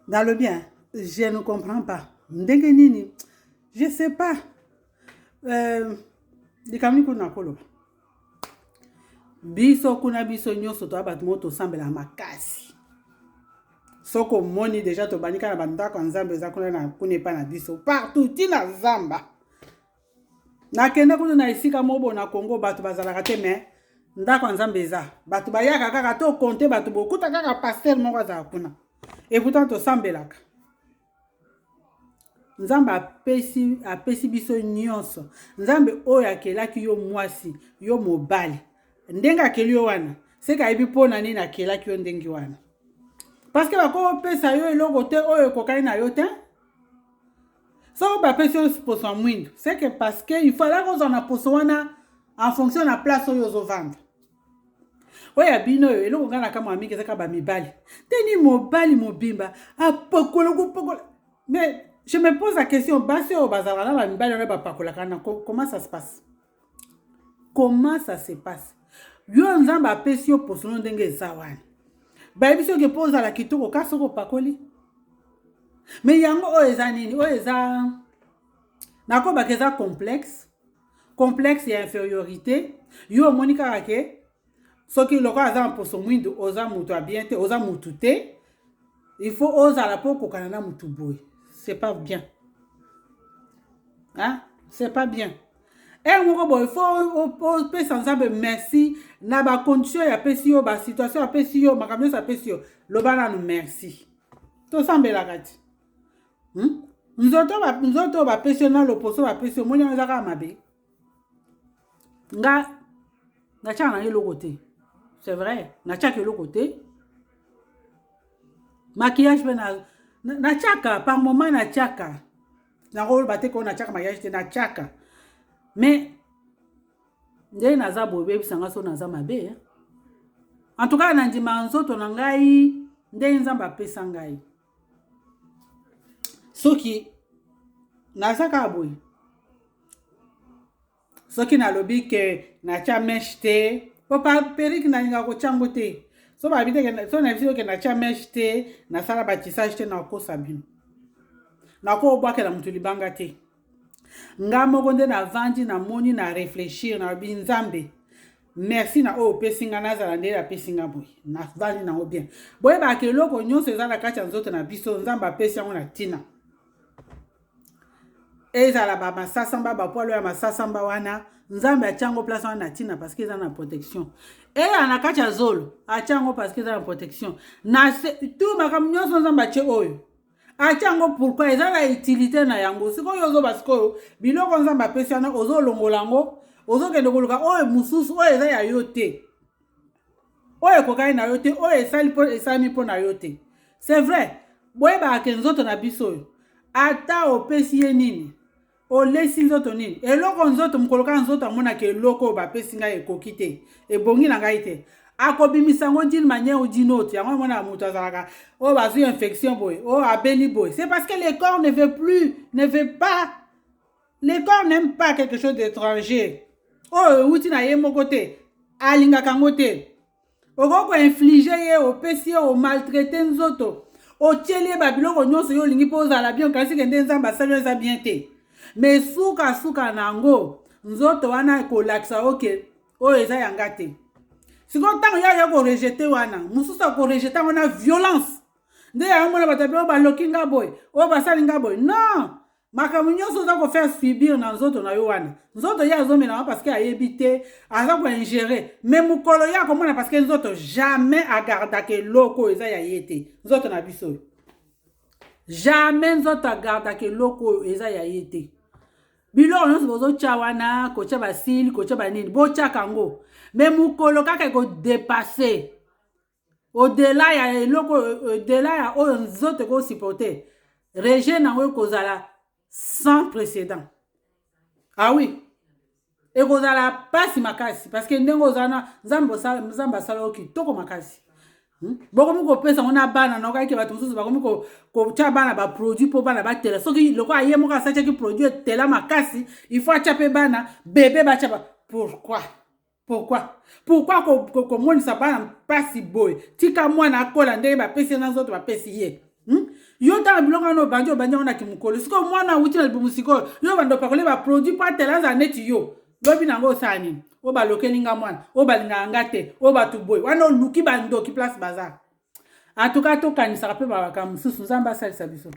Dans le bien, je ne comprends pas. Ndenge nini, je sais pas. Likamni kuna kolo. Biso kuna biso nyonso to abatu moto sambela makasi. Soko moni déjà to banika na bandako nzambe za kuna na kunepa na biso partout tina zamba. Na kenda kuna na isika mobo na Congo batu bazalaka te mais ndako nzambe za. Batu bayaka kaka to compter batu bokuta kaka pasteur moko za kuna. Et pourtant to sambelaka. Nzambe apesi biso nyonso. Nzambe oyo akelaki yo mwasi, yo mobali. Ndenga akeli yo wana. Seka ebi pona nini akelaki yo ndengi wana. Parce que bako pesa yo eloko te oyo kokali na yo te. So ba pesa yo poso mwindo. C'est que parce que il fallait qu'on en a poso wana en fonction de la place oyo zo vendre. Oya bino yo eloko ngana kama amike seka ba mibali. Teni mobali mobimba apokolo. Mais je me pose la question, basi au bazar na ba mibali na ba pakola kana comment ça se passe? Comment ça se passe? Yo nzamba apesi yo poso ndenge zawani. Ba biso ke pose la kitoko kasoko pakoli. Mais yango o eza nini? O eza nako ba keza complexe. Complexe et infériorité. Yo monika ake soki loko aza poso mwindo oza mutu abiente, oza mutu te. Il faut oza la poko kanana mutu boy. C'est pas bien. Hein? C'est pas bien. Et moi, bon, il faut payer sans merci. Na ba condition ya pesi yo, ba situation ya pesi yo, makamyo sa pesi yo. Lobana nous merci. To sambe la kati. Nzoto ba pesi na lo poso ba pesi yo, monya nzaka mabe. Nga chana ye lo côté. C'est vrai, na chaka le côté. Maquillage na chaka par moment na chaka. Na rôle baté ko na chaka maquillage na chaka. Mais ndé naza bobe bisanga so naza mabe. En tout cas na ndima nzoto na ngai ndé nzamba pesa ngai. Soki naza ka boy. Soki na lobi ke na cha meshte, papa perik na nga ko chango te. So ba bite ke so na biso ke na cha meshte, na sala batissage te na ko sabino. Na ko bwa ke la mutu libanga te. Nga moko nde na vandi na moni na réfléchir na binzambe. Merci na o pesinga na zala nde la pesinga boy. Na vandi na o bien. Boye ba ke loko nyonso ezala kati ya nzoto na biso nzamba pesi yango na tina. Ezala ba masasamba ba poilo ya masasamba wana nzambe achango place wana na tina parce que ezana protection. Ela na kati ya zolo achango parce que ezana protection. Na tout makam nyonso nzamba che oyo. Achango pourquoi ezala utilité na yango. Siko yozo basiko biloko nzamba pesi yana ozo longolango ozo kende koluka oyo mususu oyo eza ya yote. Oyo kokai na yote oyo esali po na yote. C'est vrai. Boye ba kenzoto na biso. Ata opesi ye nini? O lesi nzoto nini? Eloko nzoto mukoloka nzoto amona ke eloko ba pesi ngai ekoki te. Ebongi na ngai te. Akobimisa ngo d'une manière ou d'une autre. Yango mona mutu azalaka o bazu infection boy, o abeli boy. C'est parce que le corps ne veut plus, ne veut pas. Le corps n'aime pas quelque chose d'étranger. Oh, uti na ye moko te. Alinga kango te. Okoko infliger ye o pesi ye o maltraiter nzoto. O tiele ba biloko nyonso yo lingi po za la bien kasi ke nzamba salo za bien te. Mais suka nango nzoto wana ko laksa oke o eza yanga te. Siko tango ya ko rejeter wana mususa ko rejeter wana violence. Nde ya mona batabe o ba lokinga boy o ba salinga boy. Non, makambo nyonso za ko faire subir na nzoto na yo wana. Nzoto ya zo mena parce que ayebi te aza ko ingérer. Mais mukolo ya ko mona parce que nzoto jamais agarda ke loko eza ya yete. Nzoto na biso. Jamais nzoto agarda ke loko eza ya yete. Bilo nyonso bozo chawana ko cha basili ko cha banini bo cha kango. Mais mukolo kaka ko dépasser. Au-delà ya loko au-delà ya o nzoto ko supporter. Rejet na we kozala sans précédent. Ah oui. Et kozala pasi makasi parce que ndengo zana nzamba sala oki toko makasi. Bokomi ko pesa ona bana na okaki bato mususu bakomi ko tia bana ba produit po bana ba tela soki loko aye moka sacha ki produit tela makasi il faut achape bana bébé ba chapa. Pourquoi ko monisa bana pasi boy tika mwana akola ndenge ba pesi na nzoto ba pesi ye yo tanga bilongo wana obandi wana kimukolo siko mwana wuti na libumu sikoyo yo bando pakole ba produit pa telaza neti yo lobi nango osala nini o balokeli nga mwana o balingaka nga te o bato boye wana oluki bandoki place bazar en tout cas tokanisaka mpe babaka mosusu nzambe asalisa biso